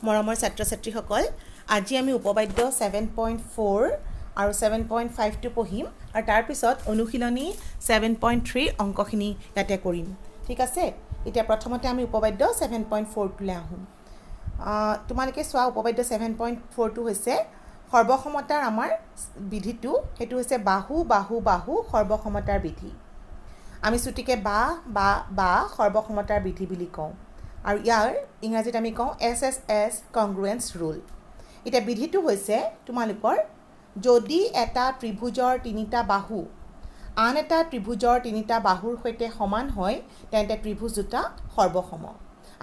মৰমৰ ছাত্ৰ-ছাত্ৰীসকল আজি আমি উপবাদ্য 7.4 আৰু 7.5 পঢ়িম আৰু তাৰ পিছত অনুশীলনী 7.3 অংকখিনি ইয়াতে কৰিম ঠিক আছে এতিয়া প্ৰথমতে আমি উপবাদ্য 7.4 লৈ আহোঁ তোমালোকে চোৱা উপবাদ্য 7.4 টো হৈছে সৰ্বসমতাৰ আমাৰ বিধিটো হেতু হৈছে বাহু বাহু বাহু সৰ্বসমতাৰ বিধি আমি ছুটিকে বা সৰ্বসমতাৰ বিধি বুলি কওঁ আৰু ইয়াৰ ইংৰাজীত আমি কওঁ SSS কংগ্ৰুৱেন্স ৰুল এটা বিধিটো হৈছে তোমালোকৰ যদি এটা ত্ৰিভুজৰ তিনিটা বাহু আন এটা ত্ৰিভুজৰ তিনিটা বাহুৰ সৈতে সমান হয় তেন্তে ত্ৰিভুজ দুটা সৰ্বসম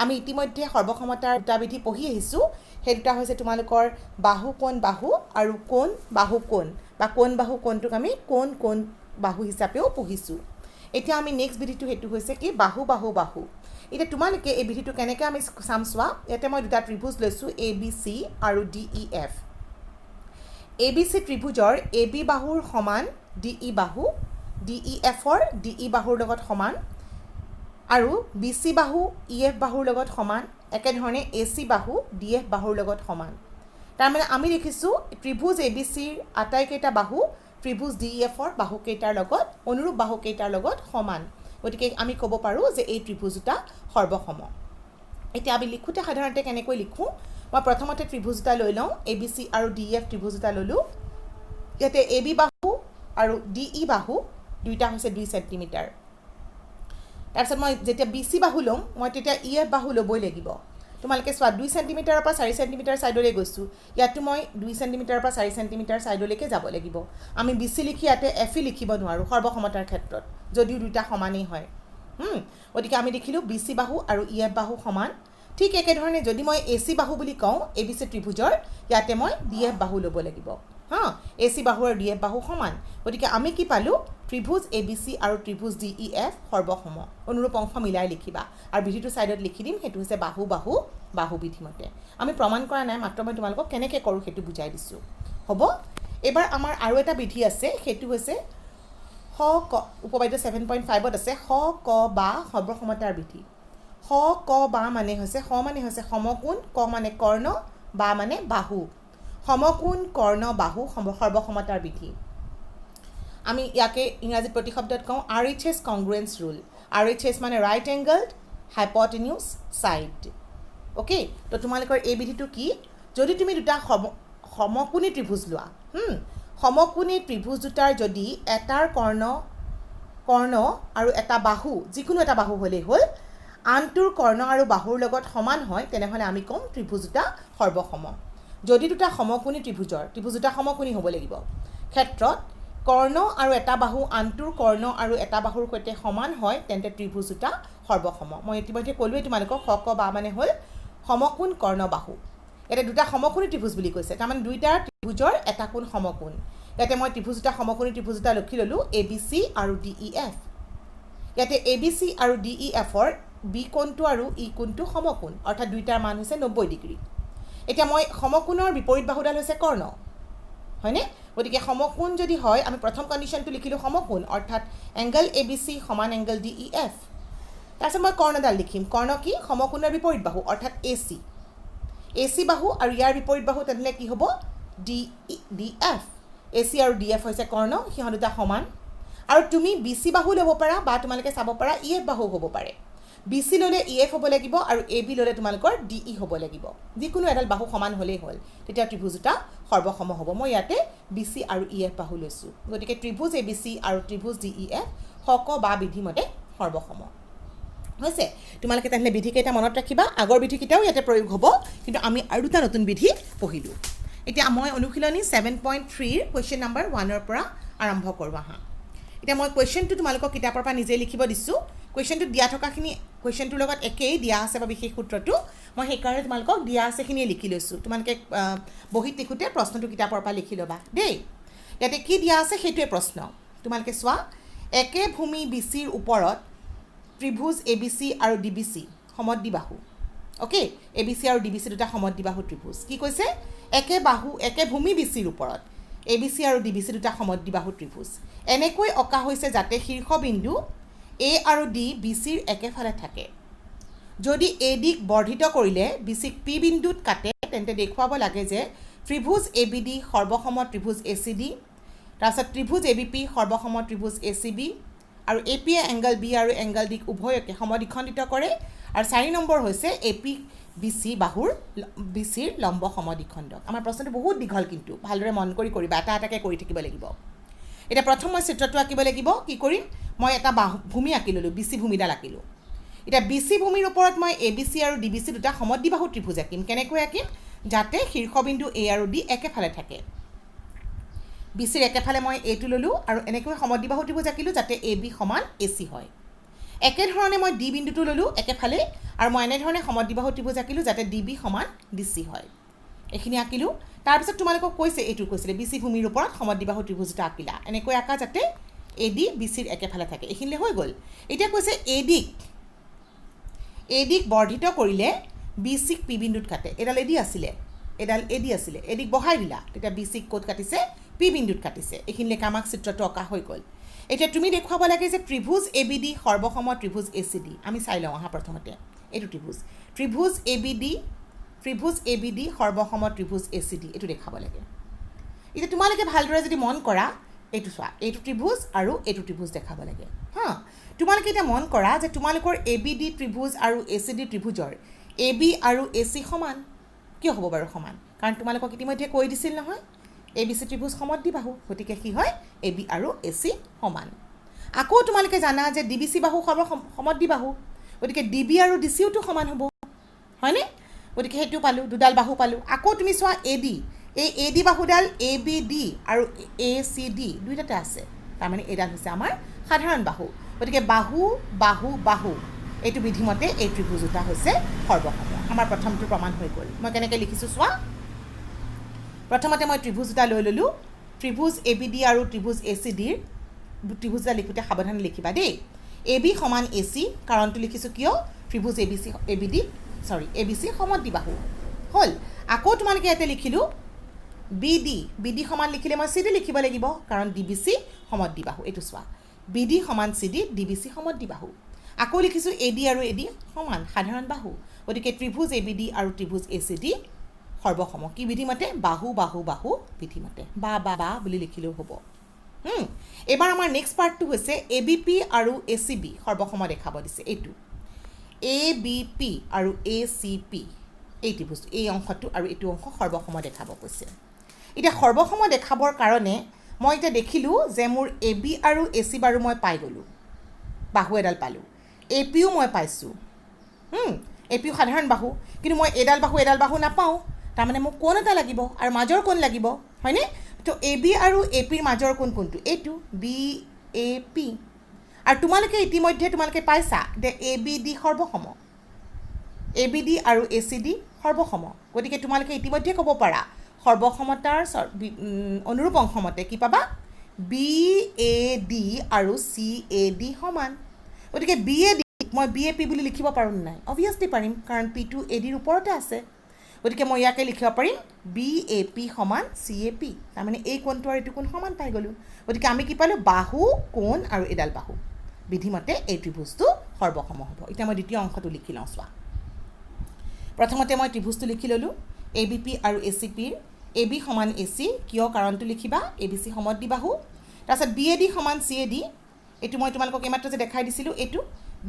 আমি ইতিমধ্যে সৰ্বসমতাৰ দুটা বিধি পঢ়ি আহিছোঁ সেই দুটা হৈছে তোমালোকৰ বাহু কোণ বাহু আৰু কোণ বাহু কোণ বা কোণ বাহু কোণটোক আমি কোণ কোণ বাহু হিচাপেও পঢ়িছোঁ এতিয়া আমি নেক্সট বিধিটো হেতু হৈছে কি বাহু বাহু বাহু এটা তোমালোকে এই বিধিটো কেনেকৈ আমি চাম চোৱা ইয়াতে মই দুটা ত্ৰিভুজ লৈছোঁ ABC আৰু DEF ABC ত্ৰিভুজৰ AB বাহুৰ সমান DE বাহু DEFৰ DE বাহুৰ লগত সমান আৰু BC বাহু EF বাহুৰ লগত সমান একেধৰণে AC বাহু DF বাহুৰ লগত সমান তাৰমানে আমি দেখিছোঁ ত্ৰিভুজ ABCৰ আটাইকেইটা বাহু ত্ৰিভুজ DEFৰ বাহুকেইটাৰ লগত অনুৰূপ বাহুকেইটাৰ লগত সমান গতিকে আমি ক'ব পাৰোঁ যে এই ত্ৰিভুজ দুটা সৰ্বসম এতিয়া আমি লিখোঁতে সাধাৰণতে কেনেকৈ লিখোঁ মই প্ৰথমতে ত্ৰিভুজ দুটা লৈ লওঁ ABC আৰু DEF ত্ৰিভুজ দুটা ল'লোঁ ইয়াতে AB বাহু আৰু DE বাহু দুইটা হৈছে 2 সেণ্টিমিটাৰ তাৰপিছত মই যেতিয়া BC বাহু ল'ম মই তেতিয়া EF বাহু ল'বই লাগিব তোমালোকে চোৱা 2 সেণ্টিমিটাৰৰ পৰা 4 সেণ্টিমিটাৰ ছাইডলৈ গৈছোঁ ইয়াতো মই 2 সেণ্টিমিটাৰৰ পৰা 4 সেণ্টিমিটাৰ ছাইডলৈকে যাব লাগিব আমি BC লিখি ইয়াতে FE লিখিব নোৱাৰোঁ সৰ্বসমতাৰ ক্ষেত্ৰত যদিও দুটা সমানেই হয় গতিকে আমি দেখিলোঁ BC বাহু আৰু EF বাহু সমান ঠিক একেধৰণে যদি মই AC বাহু বুলি কওঁ ABC ত্ৰিভুজৰ ইয়াতে মই DF বাহু ল'ব লাগিব AC বাহু আৰু DF বাহু সমান গতিকে আমি কি পালোঁ ত্ৰিভুজ ABC আৰু ত্ৰিভুজ DEF সৰ্বসম অনুৰূপ অংশ মিলাই লিখিবা আৰু বিধিটো ছাইডত লিখি দিম সেইটো হৈছে বাহু বাহু বাহু বিধিমতে আমি প্ৰমাণ কৰা নাই মাত্ৰ মই তোমালোকক কেনেকৈ কৰোঁ সেইটো বুজাই দিছোঁ হ'ব এবাৰ আমাৰ আৰু এটা বিধি আছে সেইটো হৈছে উপবাদ্য 7.5ত আছে ক বা সৰ্বসমতাৰ বিধি ক বা মানে হৈছে সমকোণ ক মানে কৰ্ণ বা মানে বাহু সমকোণ কৰ্ণ বাহু সৰ্বসমতাৰ বিধি আমি ইয়াকে ইংৰাজীত প্ৰতিশব্দত কওঁ RHS কংগ্ৰুৱেন্স ৰুল RHS মানে ৰাইট এংগলড হাইপটেনিউছ ছাইড অ'কে তো তোমালোকৰ এই বিধিটো কি যদি তুমি দুটা সমকোণী ত্ৰিভুজ লোৱা সমকোণী ত্ৰিভুজ দুটাৰ যদি এটাৰ কৰ্ণ আৰু এটা বাহু যিকোনো এটা বাহু হ'লেই হ'ল আনটোৰ কৰ্ণ আৰু বাহুৰ লগত সমান হয় তেনেহ'লে আমি ক'ম ত্ৰিভুজ দুটা সৰ্বসম যদি দুটা সমকোণী ত্ৰিভুজ দুটা সমকোণী হ'ব লাগিব ক্ষেত্ৰত কৰ্ণ আৰু এটা বাহু আনটোৰ কৰ্ণ আৰু এটা বাহুৰ সৈতে সমান হয় তেন্তে ত্ৰিভুজ দুটা সৰ্বসম মই ইতিমধ্যে ক'লোৱেই তোমালোকক ক বা মানে হ'ল সমকোণ কৰ্ণ বাহু ইয়াতে দুটা সমকোণী ত্ৰিভুজ বুলি কৈছে তাৰমানে দুইটা ত্ৰিভুজৰ এটা কোণ সমকোণ ইয়াতে মই ত্ৰিভুজ দুটা সমকোণী ত্ৰিভুজ দুটা লিখি ল'লোঁ ABC আৰু DEF ইয়াতে ABC আৰু DEFৰ B কোণটো আৰু E কোণটো সমকোণ অৰ্থাৎ দুইটাৰ মান হৈছে 90 ডিগ্ৰী এতিয়া মই সমকোণৰ বিপৰীত বাহুডাল হৈছে কৰ্ণ হয়নে গতিকে সমকোণ যদি হয় আমি প্ৰথম কণ্ডিশ্যনটো লিখিলোঁ সমকোণ অৰ্থাৎ এংগল ABC সমান এংগল DEF তাৰপিছত মই কৰ্ণডাল লিখিম কৰ্ণ কি সমকোণৰ বিপৰীত বাহু অৰ্থাৎ AC বাহু আৰু ইয়াৰ বিপৰীত বাহু তেনেহ'লে কি হ'ব DF AC আৰু DF হৈছে কৰ্ণ সিহঁত দুটা সমান আৰু তুমি BC বাহু ল'ব পাৰা বা তোমালোকে চাব পাৰা EF বাহু হ'ব পাৰে BC ল'লে EF হ'ব লাগিব আৰু AB ল'লে তোমালোকৰ DE হ'ব লাগিব যিকোনো এডাল বাহু সমান হ'লেই হ'ল তেতিয়া ত্ৰিভুজ দুটা সৰ্বসম হ'ব মই ইয়াতে BC আৰু EF বাহু লৈছোঁ গতিকে ত্ৰিভুজ ABC আৰু ত্ৰিভুজ DEF ক বা বিধিমতে সৰ্বসম হৈছে তোমালোকে তেনেহ'লে বিধিকেইটা মনত ৰাখিবা আগৰ বিধিকেইটাও ইয়াতে প্ৰয়োগ হ'ব কিন্তু আমি আৰু দুটা নতুন বিধি পঢ়িলোঁ এতিয়া মই অনুশীলনী 7.3ৰ কুৱেশ্যন নম্বৰ 1ৰ পৰা আৰম্ভ কৰোঁ আহা এতিয়া মই কুৱেশ্যনটো তোমালোকক কিতাপৰ পৰা নিজে লিখিব দিছোঁ কুৱেশ্যনটোত দিয়া থকাখিনি কুৱেশ্যনটোৰ লগত একেই দিয়া আছে বা বিশেষ সূত্ৰটো মই সেইকাৰণে তোমালোকক দিয়া আছেখিনিয়ে লিখি লৈছোঁ তোমালোকে বহীত লিখোঁতে প্ৰশ্নটো কিতাপৰ পৰা লিখি ল'বা দেই ইয়াতে কি দিয়া আছে সেইটোৱে প্ৰশ্ন তোমালোকে চোৱা একে ভূমি BCৰ ওপৰত ত্ৰিভুজ ABC আৰু DBC সমদ্বিবাহু অ'কে ABC আৰু DBC দুটা সমদ্বিবাহু ত্ৰিভুজ কি কৈছে একে ভূমি BCৰ ওপৰত ABC আৰু DBC দুটা সমদ্বিবাহু ত্ৰিভুজ এনেকৈ অঁকা হৈছে যাতে শীৰ্ষবিন্দু A আৰু D BCৰ একেফালে থাকে যদি এডিক বৰ্ধিত কৰিলে বিচিক পি বিন্দুত কাটে তেন্তে দেখুৱাব লাগে যে ত্ৰিভুজ এবিডি সৰ্বসম ত্ৰিভুজ এচিডি তাৰপিছত ত্ৰিভুজ এবিপি সৰ্বসম ত্ৰিভুজ এচিবি আৰু এপিয়ে এংগল বি আৰু এংগল ডিক উভয়কে সমদ্বিখণ্ডিত কৰে আৰু 4 নম্বৰ হৈছে এপি বিচি বাহুৰ বিচিৰ লম্ব সমদ্বিখণ্ডক আমাৰ প্ৰশ্নটো বহুত দীঘল কিন্তু ভালদৰে মন কৰি কৰিবা এটা এটাকৈ কৰি থাকিব লাগিব এতিয়া প্ৰথম মই চিত্ৰটো আঁকিব লাগিব কি কৰিম মই এটা ভূমি আঁকি ল'লোঁ বিচি ভূমিডাল আঁকিলোঁ এতিয়া বিচি ভূমিৰ ওপৰত মই এ বি চি আৰু ডি বি চি দুটা সমদ্বিবাহু ত্ৰিভুজ আঁকিম কেনেকৈ আঁকিম যাতে শীৰ্ষবিন্দু এ আৰু ডি একেফালে থাকে বিচিৰ একেফালে মই এটো ল'লোঁ আৰু এনেকৈ সমদ্বিবাহু ত্ৰিভুজ আঁকিলোঁ যাতে এ বি সমান এ চি হয় একেধৰণে মই ডি বিন্দুটো ল'লোঁ একেফালে আৰু মই এনেধৰণে সমদ্বিবাহু ত্ৰিভুজ আঁকিলোঁ যাতে ডি বি সমান ডি চি হয় এইখিনি আঁকিলোঁ তাৰপিছত তোমালোকক কৈছে এইটো কৈছিলে বিচি ভূমিৰ ওপৰত সমদ্বিবাহু ত্ৰিভুজ এটা আঁকিলা এনেকৈ আঁকা যাতে এ ডি বিচিৰ একেফালে থাকে এইখিনিলে হৈ গ'ল এতিয়া কৈছে এডিক বৰ্ধিত কৰিলে বিচিক পি বিন্দুত কাটে এডাল এডি আছিলে এডিক বহাই দিলা তেতিয়া বিচিক ক'ত কাটিছে পি বিন্দুত কাটিছে এইখিনিলৈকে আমাক চিত্ৰটো অঁকা হৈ গ'ল এতিয়া তুমি দেখুৱাব লাগে যে ত্ৰিভুজ এবিডি সৰ্বসম ত্ৰিভুজ এচিডি আমি চাই লওঁ আহা প্ৰথমতে এইটো ত্ৰিভুজ এবিডি সৰ্বসম ত্ৰিভুজ এচিডি এইটো দেখাব লাগে এতিয়া তোমালোকে ভালদৰে যদি মন কৰা এইটো চোৱা এইটো ত্ৰিভুজ আৰু এইটো ত্ৰিভুজ দেখাব লাগে হা তোমালোকে এতিয়া মন কৰা যে তোমালোকৰ এ বি ডি ত্ৰিভুজ আৰু A C D ত্ৰিভুজৰ A B আৰু এ চি সমান কিয় হ'ব বাৰু সমান কাৰণ তোমালোকক ইতিমধ্যে কৈ দিছিল নহয় এ বি চি ত্ৰিভুজ সমদ্বিবাহু গতিকে কি হয় এ বি আৰু এ চি সমান আকৌ তোমালোকে জানা যে ডি বি চি বাহু সমদ্বিবাহু গতিকে ডি বি আৰু ডি চিওতো সমান হ'ব হয়নে গতিকে সেইটো পালোঁ দুডাল বাহু পালোঁ আকৌ তুমি চোৱা এ ডি এই এ ডি বাহুডাল এ বি ডি আৰু এ চি ডি দুইটাতে আছে তাৰমানে এইডাল হৈছে আমাৰ সাধাৰণ বাহু গতিকে বাহু এইটো বিধিমতে এই ত্ৰিভুজ দুটা হৈছে সৰ্বসম আমাৰ প্ৰথমটো প্ৰমাণ হৈ গ'ল মই কেনেকৈ লিখিছোঁ চোৱা প্ৰথমতে মই ত্ৰিভুজ দুটা লৈ ল'লোঁ ত্ৰিভুজ এ বি ডি আৰু ত্ৰিভুজ এ চি ডিৰ ত্ৰিভুজ দুটা লিখোঁতে সাৱধানে লিখিবা দেই এ বি সমান এ চি কাৰণটো লিখিছোঁ কিয় ত্ৰিভুজ এ বি চি সমদ্বিবাহু হ'ল আকৌ তোমালোকে ইয়াতে লিখিলোঁ বি ডি সমান লিখিলে মই চি ডি লিখিব লাগিব কাৰণ ডি বি চি সমদ্বিবাহু এইটো চোৱা বি ডি সমান C D D B C সমদ্বিবাহু আকৌ লিখিছোঁ এ ডি আৰু এ ডি সমান সাধাৰণ বাহু গতিকে ত্ৰিভুজ এ বি ডি আৰু ত্ৰিভুজ এ চি ডি সৰ্বসম কি বিধিমতে বাহু বিধিমতে বা বুলি লিখিলেও হ'ব এবাৰ আমাৰ নেক্সট পাৰ্টটো হৈছে এ বি পি আৰু এ চি বি সৰ্বসম দেখাব দিছে এইটো এ বি পি আৰু এ চি পি এই ত্ৰিভুজটো এই অংশটো আৰু এইটো অংশ সৰ্বসম দেখাব কৈছে এতিয়া সৰ্বসম দেখাবৰ কাৰণে মই এতিয়া দেখিলোঁ যে মোৰ এ বি আৰু এ চি বাৰু মই পাই গ'লোঁ বাহু এডাল পালোঁ এ পিও মই পাইছোঁ এ পিও সাধাৰণ বাহু কিন্তু মই এডাল বাহু নাপাওঁ তাৰমানে মোক কোণ এটা লাগিব আৰু মাজৰ কোণ লাগিব হয়নে তো এ বি আৰু এ পিৰ মাজৰ কোণটো এইটো বি এ পি আৰু তোমালোকে ইতিমধ্যে পাইছা যে এ বি ডি সৰ্বসম এ বি ডি আৰু এ চি ডি সৰ্বসম গতিকে তোমালোকে ইতিমধ্যে ক'ব পাৰা সৰ্বসমতাৰ অনুৰূপ অংশমতে কি পাবা বি এ ডি আৰু চি এ ডি সমান গতিকে বি এ ডি মই বি এ পি বুলি লিখিব পাৰোঁ নাই অভিয়াছলি পাৰিম কাৰণ পিটো এ ডিৰ ওপৰতে আছে গতিকে মই ইয়াকে লিখিব পাৰিম বি এ পি সমান চি এ পি তাৰমানে এই কোণটো আৰু এইটো কোণ সমান পাই গ'লোঁ গতিকে আমি কি পালোঁ বাহু কোণ আৰু এডাল বাহু বিধিমতে এই ত্ৰিভুজটো সৰ্বসম হ'ব এতিয়া মই দ্বিতীয় অংশটো লিখি লওঁ চোৱা প্ৰথমতে মই ত্ৰিভুজটো লিখি ল'লোঁ এ বি পি আৰু এ চি পিৰ এ বি সমান এ চি কিয় কাৰণটো লিখিবা এ বি চি সমদ্বিবাহু তাৰপিছত বি এ ডি সমান চি এ ডি এইটো মই তোমালোকক এইমাত্ৰ যে দেখাই দিছিলোঁ এইটো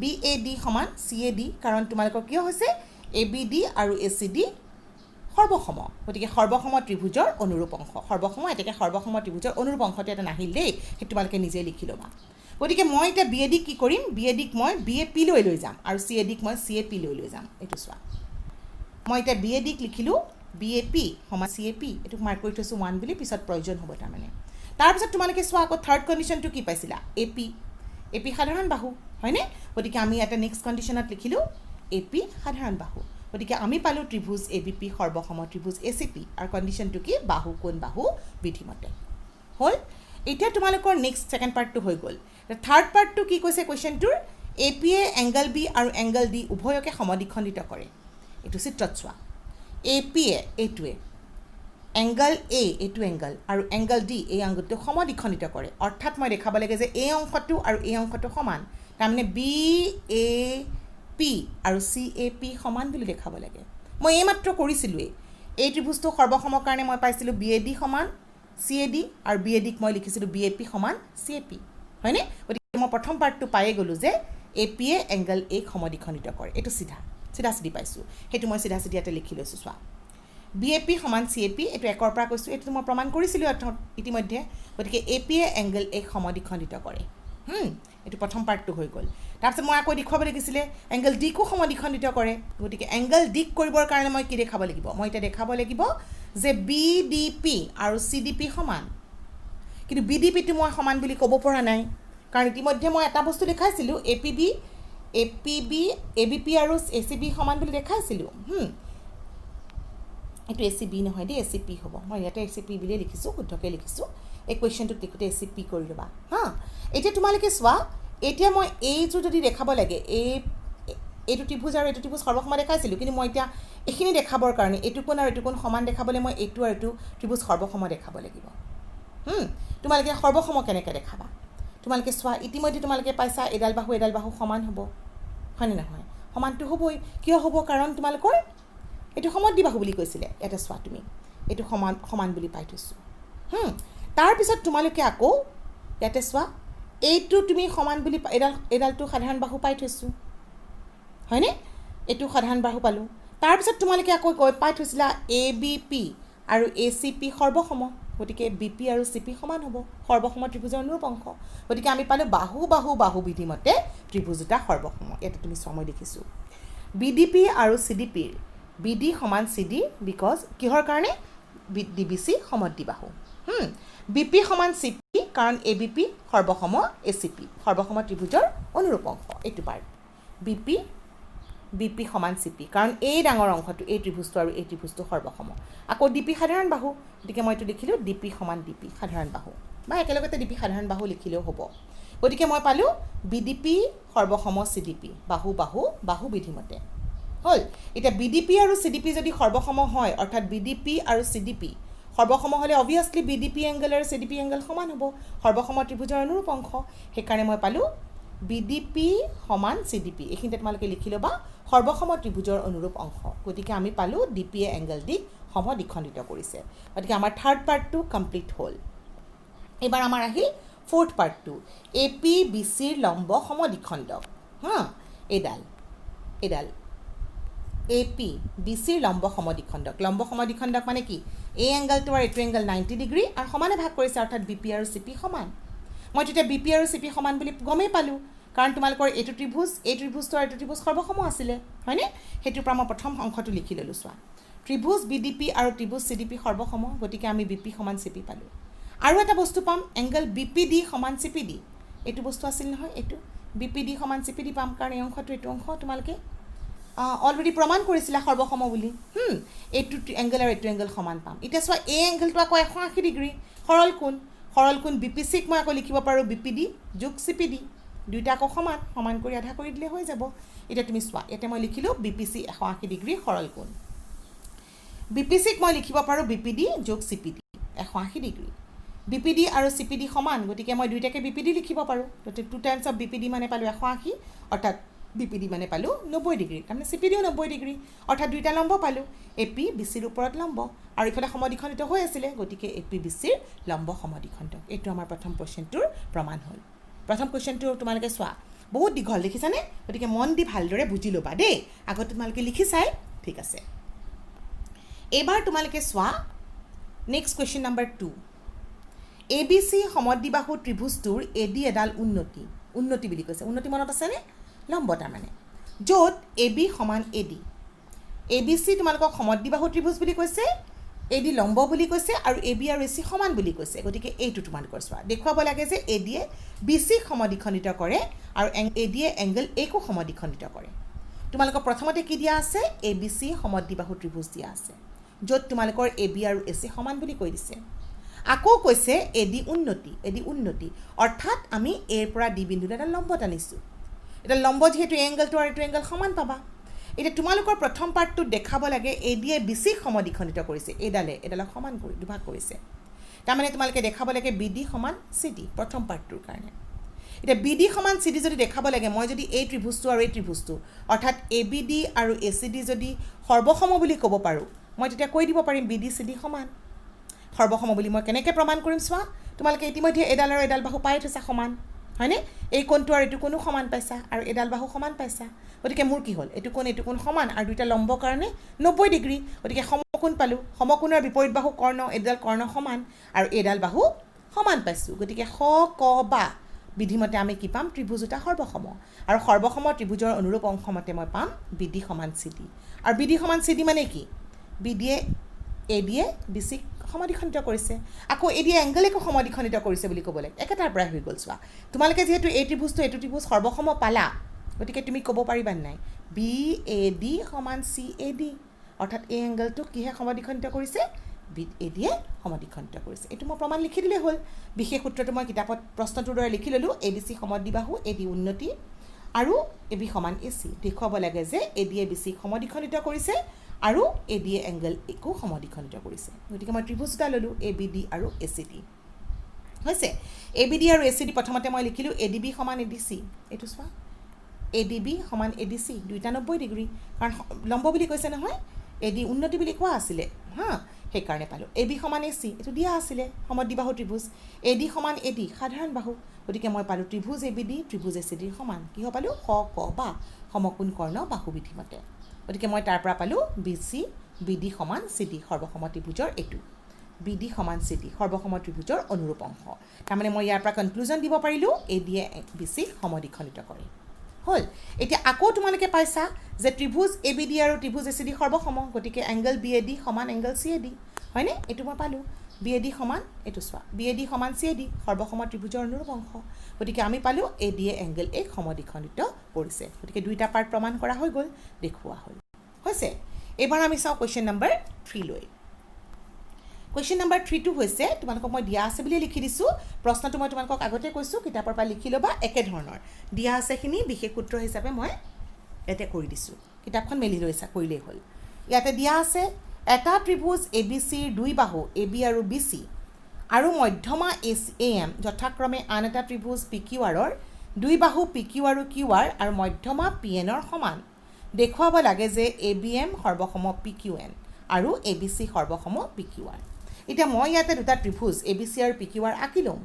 বি এ ডি সমান চি এ ডি কাৰণ তোমালোকৰ কিয় হৈছে এ বি ডি আৰু এ চি ডি সৰ্বসম গতিকে সৰ্বসম ত্ৰিভুজৰ অনুৰূপ অংশ এতেকে সৰ্বসম ত্ৰিভুজৰ অনুৰূপ অংশটো এটা নাহিল দেই সেইটো তোমালোকে নিজে লিখি ল'বা গতিকে মই এতিয়া বি এ ডিক কি কৰিম বি এ ডিক মই বি এ পি লৈ যাম আৰু চি এ ডিক মই চি এ পি লৈ যাম এইটো চোৱা মই এতিয়া বি এ ডিক লিখিলোঁ বি এ পি সমান চি এ পি এইটোক মাৰ্ক কৰি থৈছোঁ 1 বুলি পিছত প্ৰয়োজন হ'ব তাৰমানে তাৰপিছত তোমালোকে চোৱা আকৌ থাৰ্ড কণ্ডিশ্যনটো কি পাইছিলা এ পি সাধাৰণ বাহু হয়নে গতিকে আমি এটা নেক্সট কণ্ডিশ্যনত লিখিলোঁ এ পি সাধাৰণ বাহু গতিকে আমি পালোঁ ত্ৰিভুজ এ বি পি সৰ্বসম ত্ৰিভুজ এ চি পি আৰু কণ্ডিশ্যনটো কি বাহু কোণ বাহু বিধিমতে হ'ল এতিয়া তোমালোকৰ নেক্সট ছেকেণ্ড পাৰ্টটো হৈ গ'ল থাৰ্ড পাৰ্টটো কি কৈছে কুৱেশ্যনটোৰ A P A angle B আৰু এংগল ডি উভয়কে সমদ্বিখণ্ডিত কৰে এইটো চিত্ৰত চোৱা এ পি এ এইটোৱে এংগল এ এইটো এংগল আৰু এংগল ডি এই আংগুলটো সমদ্বিখণ্ডিত কৰে অৰ্থাৎ মই দেখাব লাগে যে এই অংশটো আৰু এই অংশটো সমান তাৰমানে বি এ পি আৰু চি এ পি সমান বুলি দেখাব লাগে মই এইমাত্ৰ কৰিছিলোঁৱেই এই ত্ৰিভুজটো সৰ্বসমৰ কাৰণে মই পাইছিলোঁ বি এ ডি সমান চি এ ডি আৰু বি এ ডিক মই লিখিছিলোঁ বি এ পি সমান চি এ পি হয়নে গতিকে মই প্ৰথম পাৰ্টটো পায়ে গ'লোঁ যে এ পি এ এংগল এ সমদ্বিখণ্ডিত কৰে এইটো চিধা চিধি পাইছোঁ সেইটো মই চিধা ইয়াতে লিখি লৈছোঁ চোৱা বি এ পি সমান চি এ পি এইটো একৰ পৰা কৈছোঁ এইটো মই প্ৰমাণ কৰিছিলোঁ ইতিমধ্যে গতিকে এ পি এ এংগল এ সমদ্বিখণ্ডিত কৰে এইটো প্ৰথম পাৰ্টটো হৈ গ'ল তাৰপিছত মই আকৌ দেখুৱাব লাগিছিলে এংগল ডিকো সমদ্বিখণ্ডিত কৰে গতিকে এংগল ডিক কৰিবৰ কাৰণে মই কি দেখাব লাগিব মই এতিয়া দেখাব লাগিব যে বি ডি পি আৰু চি ডি পি সমান কিন্তু বি ডি পিটো মই সমান বুলি ক'ব পৰা নাই কাৰণ ইতিমধ্যে মই এটা বস্তু দেখাইছিলোঁ এ বি পি আৰু এ চি বি সমান বুলি দেখাইছিলোঁ এইটো এ চি বি নহয় দেই এ চি পি হ'ব মই ইয়াতে এ চি পি বুলিয়ে লিখিছোঁ শুদ্ধকৈ লিখিছোঁ এই কুৱেশ্যনটোত লিখোঁতে এ চি পি কৰি ল'বা এতিয়া তোমালোকে চোৱা এতিয়া মই এইযোৰ যদি দেখাব লাগে এইটো ত্ৰিভুজ আৰু এইটো ত্ৰিভুজ সৰ্বসম দেখাইছিলোঁ কিন্তু মই এতিয়া এইখিনি দেখাবৰ কাৰণে এইটো কোণ আৰু এইটো কোণ সমান দেখাবলৈ মই এইটো আৰু এইটো ত্ৰিভুজ সৰ্বসম দেখাব লাগিব তোমালোকে সৰ্বসম কেনেকৈ দেখাবা তোমালোকে চোৱা ইতিমধ্যে তোমালোকে পাইছা এডাল বাহু সমান হ'ব হয়নে নহয় সমানটো হ'বই কিয় হ'ব কাৰণ তোমালোকৰ এইটো সমদ্বিবাহু বুলি কৈছিলে ইয়াতে চোৱা তুমি এইটো সমান বুলি পাই থৈছোঁ তাৰপিছত তোমালোকে আকৌ ইয়াতে চোৱা এইটো তুমি সমান বুলি এডালটো সাধাৰণ বাহু পাই থৈছোঁ হয়নে এইটো সাধাৰণ বাহু পালোঁ তাৰপিছত তোমালোকে আকৌ পাই থৈছিলা এ বি পি আৰু এ চি পি সৰ্বসম গতিকে বি পি আৰু চি পি সমান হ'ব সৰ্বসম ত্ৰিভুজৰ অনুৰূপ অংশ গতিকে আমি পালোঁ বাহু বিধিমতে ত্ৰিভুজ দুটা সৰ্বসম ইয়াতে তুমি চোৱা মই দেখিছোঁ বি ডি পি আৰু চি ডি পিৰ বি ডি সমান চি ডি বিকজ কিহৰ কাৰণে ডি বি চি সমদ্বিবাহু বি পি সমান চি পি কাৰণ এ বি পি সৰ্বসম এ চি পি সৰ্বসম ত্ৰিভুজৰ অনুৰূপ অংশ এইটো পাৰ্ট বি পি সমান চি পি কাৰণ এই ডাঙৰ অংশটো এই ত্ৰিভুজটো আৰু এই ত্ৰিভুজটো সৰ্বসম আকৌ ডি পি সাধাৰণ বাহু গতিকে মই এইটো লিখিলোঁ ডি পি সমান ডি পি সাধাৰণ বাহু বা একেলগতে ডি পি সাধাৰণ বাহু লিখিলেও হ'ব গতিকে মই পালোঁ বি ডি পি সৰ্বসম চি ডি পি বাহু বিধিমতে হ'ল এতিয়া বি ডি পি আৰু চি ডি পি যদি সৰ্বসম হয় অৰ্থাৎ বি ডি পি আৰু চি ডি পি সৰ্বসম হ'লে obviously B D P angle আৰু চি ডি পি এংগল সমান হ'ব সৰ্বসম ত্ৰিভুজৰ অনুৰূপ অংশ সেইকাৰণে মই পালোঁ বি ডি পি সমান চি ডি পি এইখিনিতে তোমালোকে লিখি ল'বা সৰ্বসম ত্ৰিভুজৰ অনুৰূপ অংশ গতিকে আমি পালোঁ ডি পি এ এংগল ডিক সমদ্বিখণ্ডিত কৰিছে গতিকে আমাৰ থাৰ্ড পাৰ্টটো কমপ্লিট হ'ল এইবাৰ আমাৰ আহিল ফ'ৰ্থ পাৰ্টটো এ পি বি চিৰ লম্ব সমদ্বিখণ্ডক এইডাল এ পি বি চিৰ লম্ব সমদ্বিখণ্ডক মানে কি এই এংগলটো আৰু এইটো এংগল 90 ডিগ্ৰী আৰু সমানে ভাগ কৰিছে অৰ্থাৎ বি পি আৰু চি পি সমান মই তেতিয়া বি পি আৰু চি পি সমান বুলি গমেই পালোঁ কাৰণ তোমালোকৰ এইটো ত্ৰিভুজটো আৰু এইটো ত্ৰিভুজ সৰ্বসম আছিলে হয়নে সেইটোৰ পৰা মই প্ৰথম অংশটো লিখি ল'লোঁ চোৱা ত্ৰিভুজ বি ডি পি আৰু ত্ৰিভুজ চি ডি পি সৰ্বসম গতিকে আমি বি পি সমান চি পি পালোঁ আৰু এটা বস্তু পাম এংগল বি পি ডি সমান চি পি ডি এইটো বস্তু আছিল নহয় এইটো বি পি ডি সমান চি পি ডি পাম কাৰণ এই অংশটো এইটো অংশ তোমালোকে অলৰেডি প্ৰমাণ কৰিছিলা সৰ্বসম বুলি এইটো এংগল আৰু এইটো এংগল সমান পাম এতিয়া চোৱা এই এংগলটো আকৌ 180 ডিগ্ৰী সৰল কোণ বি পি চিক মই আকৌ লিখিব পাৰোঁ বি পি ডি যোগ চি পি ডি দুইটা আকৌ সমান কৰি আধা কৰি দিলে হৈ যাব এতিয়া তুমি চোৱা ইয়াতে মই লিখিলোঁ বি পি চি 180 ডিগ্ৰী সৰল কোণ বি পি চিক মই লিখিব পাৰোঁ বি পি ডি যোগ C P D 180 degree B P D আৰু চি পি ডি সমান গতিকে মই দুইটাকে বি পি ডি লিখিব পাৰোঁ গতিকে 2 times of B P D মানে পালোঁ 180 অৰ্থাৎ বি পি ডি মানে পালোঁ 90 ডিগ্ৰী তাৰমানে চি পি ডিও 90 ডিগ্ৰী অৰ্থাৎ দুইটা লম্ব পালোঁ এ পি বি চিৰ ওপৰত লম্ব আৰু ইফালে সমদ্বিখণ্ডিত হৈ আছিলে গতিকে এ পি বি চিৰ লম্ব সমদ্বিখণ্ডক এইটো আমাৰ প্ৰথম কুৱেশ্যনটোৰ প্ৰমাণ হ'ল প্ৰথম কুৱেশ্যনটো তোমালোকে চোৱা বহুত দীঘল দেখিছানে গতিকে মন দি ভালদৰে বুজি ল'বা দেই আগত তোমালোকে লিখি চাই ঠিক আছে এইবাৰ তোমালোকে চোৱা next question number 2 A B C সমদ্বিবাহু ত্ৰিভুজটোৰ এ ডি এডাল উন্নতি বুলি কৈছে উন্নতি মনত আছেনে লম্ব তাৰমানে য'ত এ বি সমান A D A B C তোমালোকক সমদ্বিবাহু ত্ৰিভুজ বুলি কৈছে এ ডি লম্ব বুলি কৈছে আৰু এ বি আৰু এ চি সমান বুলি কৈছে গতিকে এইটো তোমালোকৰ চোৱা দেখুৱাব লাগে যে এ ডিয়ে বি চিক সমদ্বিখণ্ডিত কৰে আৰু এ ডিয়ে এংগল একো সমদ্বিখণ্ডিত কৰে তোমালোকৰ প্ৰথমতে কি দিয়া আছে এ বি চি সমদ্বিবাহু ত্ৰিভুজ দিয়া আছে য'ত তোমালোকৰ এ বি আৰু এ চি সমান বুলি কৈ দিছে আকৌ কৈছে এ ডি উন্নতি অৰ্থাৎ আমি এৰ পৰা ডি বিন্দুলৈ এটা লম্ব টানিছোঁ এটা লম্ব যিহেতু এংগলটো আৰু এইটো এংগল সমান পাবা এতিয়া তোমালোকৰ প্ৰথম পাৰ্টটোত দেখাব লাগে এ ডিয়ে বি চিক সমদ্বিখণ্ডিত কৰিছে এডালক সমান কৰি দুভাগ কৰিছে তাৰমানে তোমালোকে দেখাব লাগে বি ডি সমান চি ডি প্ৰথম পাৰ্টটোৰ কাৰণে এতিয়া BD সমান CD যদি দেখাব লাগে মই যদি এই ত্ৰিভুজটো আৰু এই ত্ৰিভুজটো অৰ্থাৎ ABD আৰু ACD যদি সৰ্বসম বুলি ক'ব পাৰোঁ মই তেতিয়া কৈ দিব পাৰিম BD CD সমান সৰ্বসম বুলি মই কেনেকৈ প্ৰমাণ কৰিম চোৱা তোমালোকে ইতিমধ্যে এডাল আৰু এডাল বাহু পাই থৈছা সমান হয়নে এই কোণটো আৰু এইটো কোণো সমান পাইছা আৰু এডাল বাহু সমান পাইছা গতিকে মোৰ কি হ'ল এইটো কোণ সমান আৰু দুইটা লম্ব কাৰণে 90 ডিগ্ৰী গতিকে সমকোণ পালোঁ সমকোণৰ বিপৰীত বাহু কৰ্ণ এডাল কৰ্ণ সমান আৰু এডাল বাহু সমান পাইছোঁ গতিকে স ক বা বিধিমতে আমি কি পাম ত্ৰিভুজ এটা সৰ্বসম আৰু সৰ্বসম ত্ৰিভুজৰ অনুৰূপ অংশ মতে মই পাম BD সমান CD আৰু BD সমান CD মানে কি BDয়ে ADয়ে BCক সমাধিখণ্ডিত কৰিছে আকৌ ADয়ে এংগেলকো সমাধিখণ্ডিত কৰিছে বুলি ক'ব লাগে একেটাৰ পৰাই হৈ গ'ল চোৱা তোমালোকে যেহেতু এই ত্ৰিভুজটো এইটো ত্ৰিভুজ সৰ্বসম পালা গতিকে তুমি ক'ব পাৰিবা নাই BAD সমান CAD অৰ্থাৎ এই এংগেলটোক কিহে সমাধিখণ্ডিত কৰিছে ADয়ে সমাধিখণ্ডিত কৰিছে এইটো মই প্ৰমাণ লিখি দিলে হ'ল বিশেষ সূত্ৰটো মই কিতাপত প্ৰশ্নটোৰ দৰে লিখি ল'লোঁ ABC সমদ্বিবাহু AD উন্নতি আৰু AB সমান AC দেখুৱাব লাগে যে ADয়ে BCক সমাধিখণ্ডিত কৰিছে আৰু ADয়ে এংগেল একো সমাধিখণ্ডিত কৰিছে গতিকে মই ত্ৰিভুজ এটা ল'লোঁ ABD আৰু ACD হৈছে ABD আৰু ACD প্ৰথমতে মই লিখিলোঁ ADB সমান ADC এইটো চোৱা ADB সমান ADC দুইটা 90 ডিগ্ৰী কাৰণ লম্ব বুলি কৈছে নহয় AD উন্নতি বুলি কোৱা আছিলে হা সেইকাৰণে পালোঁ AB সমান AC এইটো দিয়া আছিলে সমদ্বিবাহু ত্ৰিভুজ AD সমান AD সাধাৰণ বাহু গতিকে মই পালোঁ ত্ৰিভুজ ABD ত্ৰিভুজ ACD সমান কি হ'ব পালোঁ স ক বা সমকোণ কৰ্ণ বাহু বিধিমতে গতিকে মই তাৰ পৰা পালোঁ BC BD সমান CD সৰ্বসম ত্ৰিভুজৰ এইটো BD সমান CD সৰ্বসম ত্ৰিভুজৰ অনুৰূপ অংশ তাৰমানে মই ইয়াৰ পৰা কনক্লুজন দিব পাৰিলোঁ ADয়ে BCক সমদ্বিখণ্ডিত কৰে হ'ল এতিয়া আকৌ তোমালোকে পাইছা যে ত্ৰিভুজ ABD আৰু ত্ৰিভুজ ACD সৰ্বসম গতিকে এংগেল BAD সমান এংগেল CAD হয়নে এইটো মই পালোঁ BAD সমান এইটো চোৱা BAD সমান CAD সৰ্বসম ত্ৰিভুজৰ অনুৰূপ অংশ গতিকে আমি পালোঁ ADয়ে এংগেল A সমদ্বিখণ্ডিত কৰিছে গতিকে দুইটা পাৰ্ট প্ৰমাণ কৰা হৈ গ'ল দেখুওৱা হ'ল হৈছে এবাৰ আমি চাওঁ কুৱেশ্যন নম্বৰ 3 লৈ কুৱেশ্যন নম্বৰ 3টো হৈছে তোমালোকক মই দিয়া আছে বুলি লিখি দিছোঁ প্ৰশ্নটো মই তোমালোকক আগতে কৈছোঁ কিতাপৰ পৰা লিখি ল'বা একে ধৰণৰ দিয়া আছেখিনি বিশেষ সূত্ৰ হিচাপে মই ইয়াতে কৰি দিছোঁ কিতাপখন মেলি লৈছা কৰিলেই হ'ল ইয়াতে দিয়া আছে এটা ত্ৰিভুজ ABCৰ দুই বাহু AB আৰু BC আৰু মধ্যমা AM যথাক্ৰমে আন এটা ত্ৰিভুজ PQRৰ দুই বাহু PQ আৰু QR আৰু মধ্যমা PNৰ সমান দেখুৱাব লাগে যে ABM সৰ্বসম PQN আৰু ABC সৰ্বসম PQR এতিয়া মই ইয়াতে দুটা ত্ৰিভুজ ABC আৰু PQR আঁকি ল'ম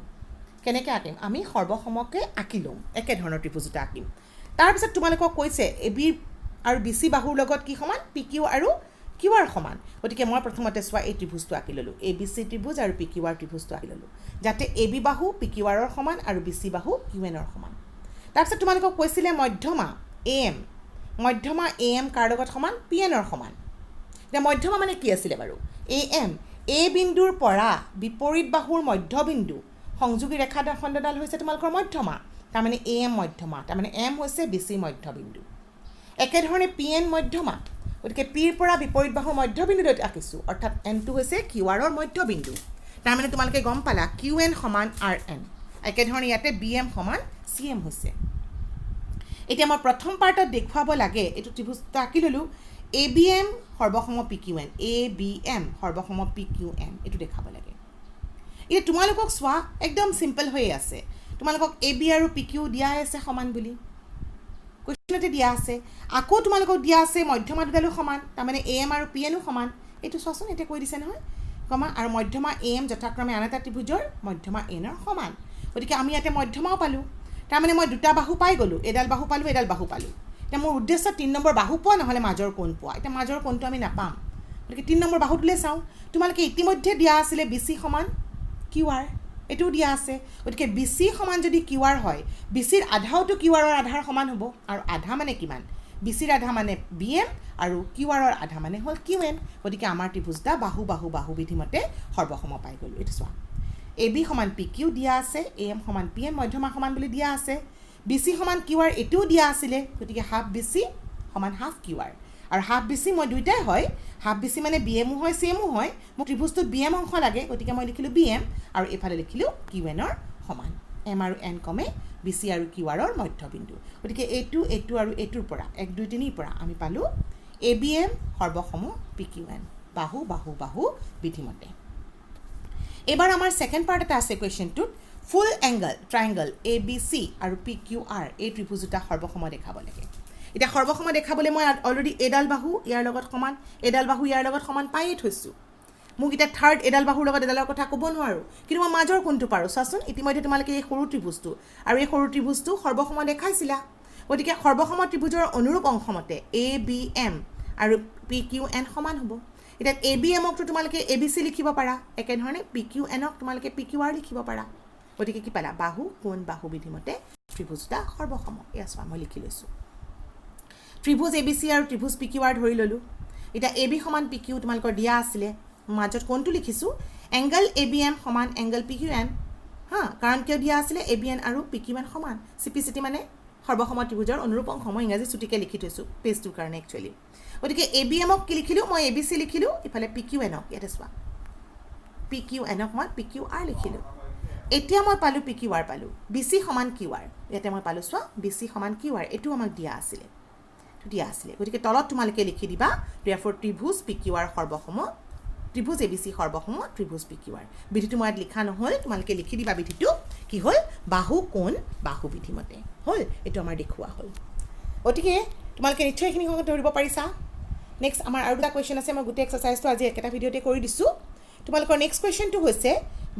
কেনেকৈ আঁকিম আমি সৰ্বসমকে আঁকি ল'ম একে ধৰণৰ ত্ৰিভুজ দুটা আঁকিম তাৰপিছত তোমালোকক কৈছে AB আৰু BC বাহুৰ লগত কি সমান PQ আৰু QR সমান গতিকে মই প্ৰথমতে চোৱা এই ত্ৰিভুজটো আঁকি ল'লোঁ ABC ত্ৰিভুজ আৰু PQR ত্ৰিভুজটো আঁকি ল'লোঁ যাতে AB বাহু PQRৰ সমান আৰু BC বাহু QNৰ সমান তাৰপিছত তোমালোকক কৈছিলে মধ্যমা AM কাৰ লগত সমান PNৰ সমান এতিয়া মধ্যমা মানে কি আছিলে বাৰু AM A বিন্দুৰ পৰা বিপৰীত বাহুৰ মধ্যবিন্দু সংযোগী ৰেখা খণ্ডডাল হৈছে তোমালোকৰ মধ্যমা তাৰমানে AM মধ্যমা তাৰমানে M হৈছে BC মধ্যবিন্দু একেধৰণে PN মধ্যমা গতিকে Pৰ পৰা বিপৰীত বাহুৰ মধ্যবিন্দুত আঁকিছোঁ অৰ্থাৎ Nটো হৈছে QRৰ মধ্যবিন্দু তাৰমানে তোমালোকে গম পালা QN সমান RN একেধৰণে ইয়াতে BM সমান CM হৈছে এতিয়া মই প্ৰথম পাৰ্টত দেখুৱাব লাগে এইটো ত্ৰিভুজটো আঁকি ল'লোঁ ABM সৰ্বসম PQN ABM সৰ্বসম PQN এইটো দেখাব লাগে এতিয়া তোমালোকক চোৱা একদম সিম্পল হৈ আছে তোমালোকক AB আৰু PQ দিয়া আছে সমান বুলি কুৱেশ্যনতে দিয়া আছে আকৌ তোমালোকক দিয়া আছে মধ্যমা দুডালো সমান তাৰমানে AM আৰু PNও সমান এইটো চোৱাচোন এতিয়া কৈ দিছে নহয় কমা আৰু মধ্যমা AM যথাক্ৰমে আন এটা ত্ৰিভুজৰ মধ্যমা Nৰ সমান গতিকে আমি ইয়াতে মধ্যমাও পালোঁ তাৰমানে মই দুটা বাহু পাই গ'লোঁ এডাল বাহু পালোঁ এতিয়া মোৰ উদ্দেশ্য 3 নম্বৰ বাহু পোৱা নহ'লে মাজৰ কোণ পোৱা এতিয়া মাজৰ কোণটো আমি নাপাম গতিকে 3 নম্বৰ বাহুটোলৈ চাওঁ তোমালোকে ইতিমধ্যে দিয়া আছিলে BC সমান QR এইটোও দিয়া আছে গতিকে BC সমান যদি QR হয় BCৰ আধাওতো QRৰ আধাৰ সমান হ'ব আৰু আধা মানে কিমান BCৰ আধা মানে BM আৰু QRৰ আধা মানে হ'ল QN গতিকে আমাৰ ত্ৰিভুজটা বাহু বাহু বাহু বিধিমতে সৰ্বসম পাই গ'লোঁ এইটো চোৱা AB সমান PQ দিয়া আছে AM সমান PM মধ্যমা সমান বুলি দিয়া আছে BC সমান QR এটোও দিয়া আছিলে গতিকে হাফ BC সমান হাফ QR আৰু হাফ BC মই দুইটাই হয় হাফ BC মানে BMও হয় CMও হয় মোক ত্ৰিভুজটোত BM অংশ লাগে গতিকে মই লিখিলোঁ BM আৰু এফালে লিখিলোঁ QNৰ সমান M আৰু N কমে BC আৰু QRৰ মধ্যবিন্দু গতিকে এইটো আৰু এইটোৰ পৰা 1 2 3 পৰা আমি পালোঁ ABM সৰ্বসম PQN বাহু বাহু বাহু বিধিমতে এবাৰ আমাৰ সেকেন্ড পাৰ্ট এটা আছে কুৱেশ্যনটোত ফুল এংগল ট্ৰাইংগল ABC আৰু PQR এই ত্ৰিভুজ দুটা সৰ্বসম দেখাব লাগে এতিয়া সৰ্বসম দেখাবলৈ মই অলৰেডি এডাল বাহু ইয়াৰ লগত সমান এডাল বাহু ইয়াৰ লগত সমান পাইয়ে থৈছোঁ মোক এতিয়া থাৰ্ড এডাল বাহুৰ লগত এডালৰ কথা ক'ব নোৱাৰোঁ কিন্তু মই মাজৰ কোনটো পাৰোঁ চাচোন ইতিমধ্যে তোমালোকে এই সৰু ত্ৰিভুজটো আৰু এই সৰু ত্ৰিভুজটো সৰ্বসম দেখাইছিলা গতিকে সৰ্বসম ত্ৰিভুজৰ অনুৰূপ অংশমতে ABM আৰু PQN সমান হ'ব এতিয়া ABMকটো তোমালোকে ABC লিখিব পাৰা একেধৰণে PQNক তোমালোকে PQR লিখিব পাৰা গতিকে কি পালা বাহু কোণ বাহু বিধিমতে ত্ৰিভুজ দুটা সৰ্বসম এয়া চোৱা মই লিখি লৈছোঁ ত্ৰিভুজ ABC আৰু ত্ৰিভুজ PQR ধৰি ল'লোঁ এতিয়া AB সমান PQ তোমালোকৰ দিয়া আছিলে মাজত কোনটো লিখিছোঁ এংগল ABM সমান এংগল PQN হা কাৰণ কিয় দিয়া আছিলে ABN আৰু PQN সমান CPCT মানে সৰ্বসম ত্ৰিভুজৰ অনুৰূপ অংশ মই ইংৰাজী চুটিকে লিখি থৈছোঁ পেজটোৰ কাৰণে একচুৱেলি গতিকে ABMক কি লিখিলোঁ মই ABC লিখিলোঁ ইফালে PQNক ইয়াতে চোৱা PQNক মই PQR লিখিলোঁ এতিয়া মই পালোঁ PQR পালোঁ BC সমান QR ইয়াতে মই পালোঁ চোৱা BC সমান QR এইটো আমাক দিয়া আছিলে গতিকে তলত তোমালোকে লিখি দিবা therefore ত্ৰিভুজ PQR সৰ্বসম ত্ৰিভুজ ABC সৰ্বসম ত্ৰিভুজ PQR বিধিটো মই লিখা নহ'ল তোমালোকে লিখি দিবা বিধিটো কি হ'ল বাহু কোণ বাহু বিধিমতে হ'ল এইটো আমাৰ দেখুওৱা হ'ল গতিকে তোমালোকে নিশ্চয় এইখিনি সংগত ধৰিব পাৰিছা নেক্সট আমাৰ আৰু এটা কুৱেশ্যন আছে মই গোটেই এক্সাৰচাইজটো আজি একেটা ভিডিঅ'তে কৰি দিছোঁ তোমালোকৰ নেক্সট কুৱেশ্যনটো হৈছে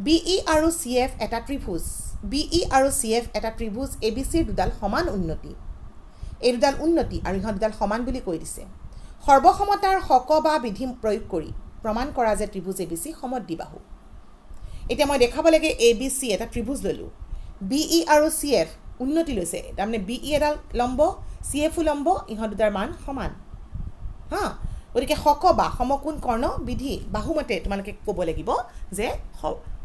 BE আৰু CF এটা ত্ৰিভুজ BE আৰু CF এটা ত্ৰিভুজ ABCৰ দুডাল সমান উন্নতি এই দুডাল উন্নতি আৰু ইহঁত দুডাল সমান বুলি কৈ দিছে সৰ্বসমতাৰ হক বা বিধি প্ৰয়োগ কৰি প্ৰমাণ কৰা যে ত্ৰিভুজ ABC সমদ্বিবাহু এতিয়া মই দেখাব লাগে ABC এটা ত্ৰিভুজ ল'লোঁ BE আৰু CF উন্নতি লৈছে তাৰমানে BE এডাল লম্ব CFও লম্ব ইহঁত দুটাৰ মান সমান হা গতিকে হক বা সমকোণ কৰ্ণ বিধি বাহুমতে তোমালোকে ক'ব লাগিব যে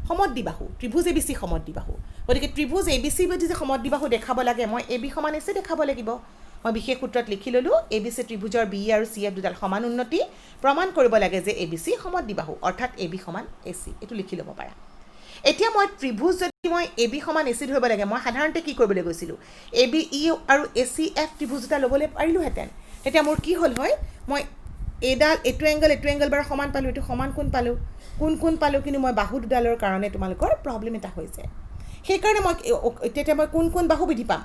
সমদ্বিবাহু ত্ৰিভুজ ABC সমদ্বিবাহু গতিকে ত্ৰিভুজ ABC বিধি যে সমদ্বিবাহু দেখাব লাগে মই AB সমান AC দেখাব লাগিব মই বিশেষ সূত্ৰত লিখি ল'লোঁ ABC ত্ৰিভুজৰ BE আৰু CF দুডাল সমান উন্নতি প্ৰমাণ কৰিব লাগে যে ABC সমদ্বিবাহু অৰ্থাৎ AB সমান AC এইটো লিখি ল'ব পাৰা এতিয়া মই ত্ৰিভুজ যদি মই AB সমান AC ধৰিব লাগে মই সাধাৰণতে কি কৰিবলৈ গৈছিলোঁ ABE আৰু ACF ত্ৰিভুজ দুটা ল'বলৈ পাৰিলোঁহেঁতেন তেতিয়া মোৰ কি হ'ল হয় মই এডাল এইটো এংগল বাৰ সমান পালোঁ এইটো সমান কোণ পালোঁ কোণ পালোঁ কিন্তু মই বাহু দুডালৰ কাৰণে তোমালোকৰ প্ৰব্লেম এটা হৈ যায় সেইকাৰণে মই এতিয়া মই কোন বাহু বিধি পাম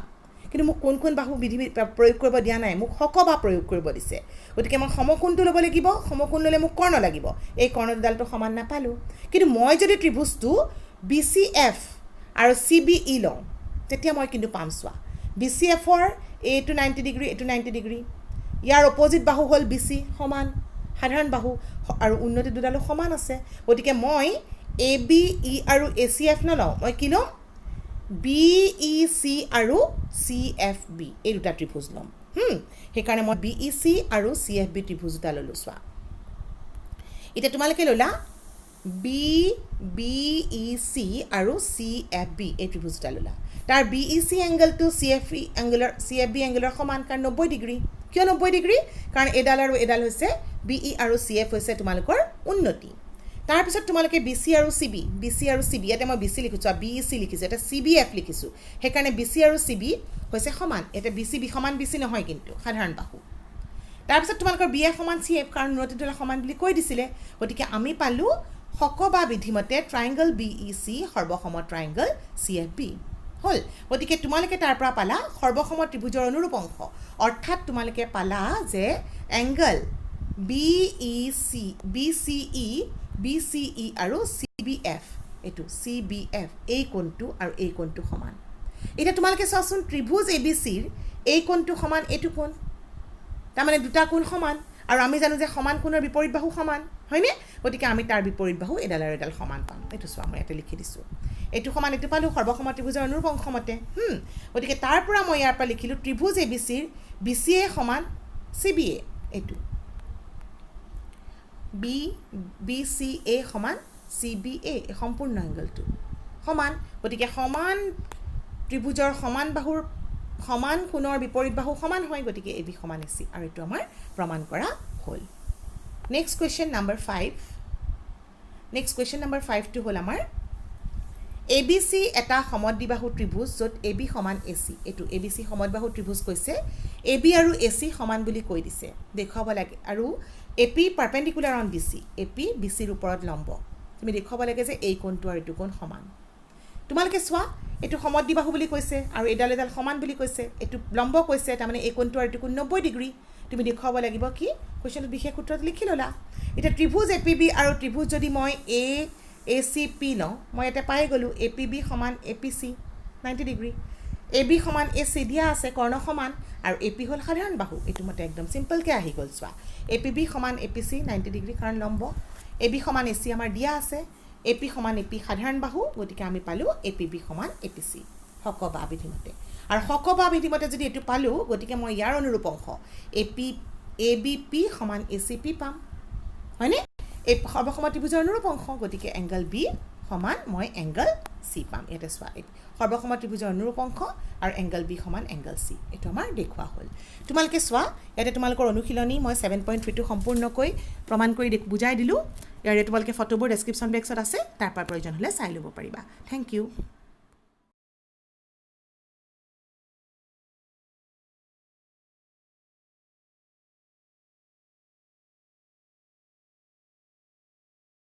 কিন্তু মোক কোন বাহু বিধি প্ৰয়োগ কৰিব দিয়া নাই মোক হক বা প্ৰয়োগ কৰিব দিছে গতিকে মই সমকোণটো ল'ব লাগিব সমকোণ ল'লে মোক কৰ্ণ লাগিব এই কৰ্ণ দুডালটো সমান নাপালোঁ কিন্তু মই যদি ত্ৰিভুজটো BCF আৰু CBE লওঁ তেতিয়া মই কিন্তু পাম চোৱা BCFৰ এইটো 90 ডিগ্ৰী এইটো 90 ডিগ্ৰী ইয়াৰ অপজিট বাহু হ'ল BC সমান সাধাৰণ বাহু আৰু উন্নতি দুডালো সমান আছে গতিকে মই ABE আৰু ACF নলওঁ মই কি ল'ম BEC আৰু CFB এই দুটা ত্ৰিভুজ ল'ম সেইকাৰণে মই BEC আৰু CFB ত্ৰিভুজ দুটা ল'লোঁ চোৱা এতিয়া তোমালোকে ল'লা BEC আৰু CFB এই ত্ৰিভুজ দুটা ল'লা তাৰ BEC এংগলটো CFB এংগলৰ সমান কাৰণ 90 ডিগ্ৰী কিয় 90 ডিগ্ৰী কাৰণ এডাল আৰু এডাল হৈছে BE আৰু CF হৈছে তোমালোকৰ উন্নতি তাৰপিছত তোমালোকে BC আৰু CB ইয়াতে মই BC লিখিছোঁ আৰু BEC লিখিছোঁ এটা CBF লিখিছোঁ সেইকাৰণে BC আৰু CB হৈছে সমান এটা BCB সমান BC নহয় কিন্তু সাধাৰণ বাহু তাৰপিছত তোমালোকৰ BF সমান CF কাৰণ উন্নতি দুডাল সমান বুলি কৈ দিছিলে গতিকে আমি পালোঁ হক বা বিধিমতে ট্ৰাইংগল BEC সৰ্বসম ট্ৰাইংগল CFB হ'ল গতিকে তোমালোকে তাৰ পৰা পালা সৰ্বসম ত্ৰিভুজৰ অনুৰূপ অংশ অৰ্থাৎ তোমালোকে পালা যে এংগল BCE আৰু CBF এইটো CBF এই কোণটো আৰু এই কোণটো সমান এটা তোমালোকে চোৱাচোন ত্ৰিভুজ ABCৰ এই কোণটো সমান এইটো কোণ তাৰমানে দুটা কোণ সমান আৰু আমি জানো যে সমান কোণৰ বিপৰীত বাহু সমান হয়নে গতিকে আমি তাৰ বিপৰীত বাহু এডাল আৰু এডাল সমান পাম এইটো চোৱা মই ইয়াতে লিখি দিছোঁ এইটো সমান এইটো পালোঁ সৰ্বসম ত্ৰিভুজৰ অনুৰূপ অংশমতে গতিকে তাৰ পৰা মই ইয়াৰ পৰা লিখিলোঁ ত্ৰিভুজ ABCৰ BCA সমান CBA এইটো BCA সমান CBA সম্পূৰ্ণ এংগলটো সমান গতিকে সমান ত্ৰিভুজৰ সমান বাহুৰ সমান কোণৰ বিপৰীত বাহু সমান হয় গতিকে AB সমান AC আৰু এইটো আমাৰ প্ৰমাণ কৰা হ'ল নেক্সট কুৱেশ্যন নাম্বাৰ 5 টো হ'ল আমাৰ ABC এটা সমদ্বিবাহু ত্ৰিভুজ য'ত AB সমান AC এইটো ABC সমদ্বিবাহু ত্ৰিভুজ কৈছে AB আৰু AC সমান বুলি কৈ দিছে দেখুৱাব লাগে আৰু AP perpendicular on BC AP BCৰ ওপৰত লম্ব তুমি দেখুৱাব লাগে যে এই কোণটো আৰু এইটো কোণ সমান তোমালোকে চোৱা এইটো সমদ্বিবাহু বুলি কৈছে আৰু এডাল এডাল সমান বুলি কৈছে এইটো লম্ব কৈছে তাৰমানে এই কোণটো আৰু এইটো কোণ 90 ডিগ্ৰী তুমি দেখুৱাব লাগিব কি কোৱেশ্যনটো বিশেষ সূত্ৰত লিখি ল'লা এটা ত্ৰিভুজ এপিবি আৰু ত্ৰিভুজ যদি মই এচিপি লওঁ মই এটা পাই গ'লো এপিবি সমান এপিচি 90 ডিগ্ৰী এবি সমান এচি দিয়া আছে কৰ্ণ সমান আৰু এপি হ'ল সাধাৰণ বাহু এইটো মতে একদম সিম্পলকৈ আহি গ'ল চোৱা এপিবি সমান এপিচি 90 ডিগ্ৰী কাৰণ লম্ব এবি সমান এচি আমাৰ দিয়া আছে এপি সমান এপি সাধাৰণ বাহু গতিকে আমি পালোঁ এপিবি সমান এপিচি হকবা বিধিমতে আৰু হকবা বিধিমতে যদি এইটো পালোঁ গতিকে মই ইয়াৰ অনুৰূপ অংশ এবিপি সমান এচিপি পাম হয়নে এই সৰ্বসম ত্ৰিভুজৰ অনুৰূপ অংশ গতিকে এংগল বি সমান মই এংগল চি পাম ইয়াতে চোৱা সৰ্বসম ত্ৰিভুজৰ অনুৰূপ অংশ আৰু এংগল বি সমান এংগল চি এইটো আমাৰ দেখুওৱা হ'ল তোমালোকে চোৱা ইয়াতে তোমালোকৰ অনুশীলনী মই 7.3টো সম্পূৰ্ণকৈ প্ৰমাণ কৰি বুজাই দিলোঁ ইয়াৰে তোমালোকে ফটোবোৰ ডেছক্ৰিপশ্যন বক্সত আছে তাৰ পৰা প্ৰয়োজন হ'লে চাই ল'ব পাৰিবা থেংক ইউ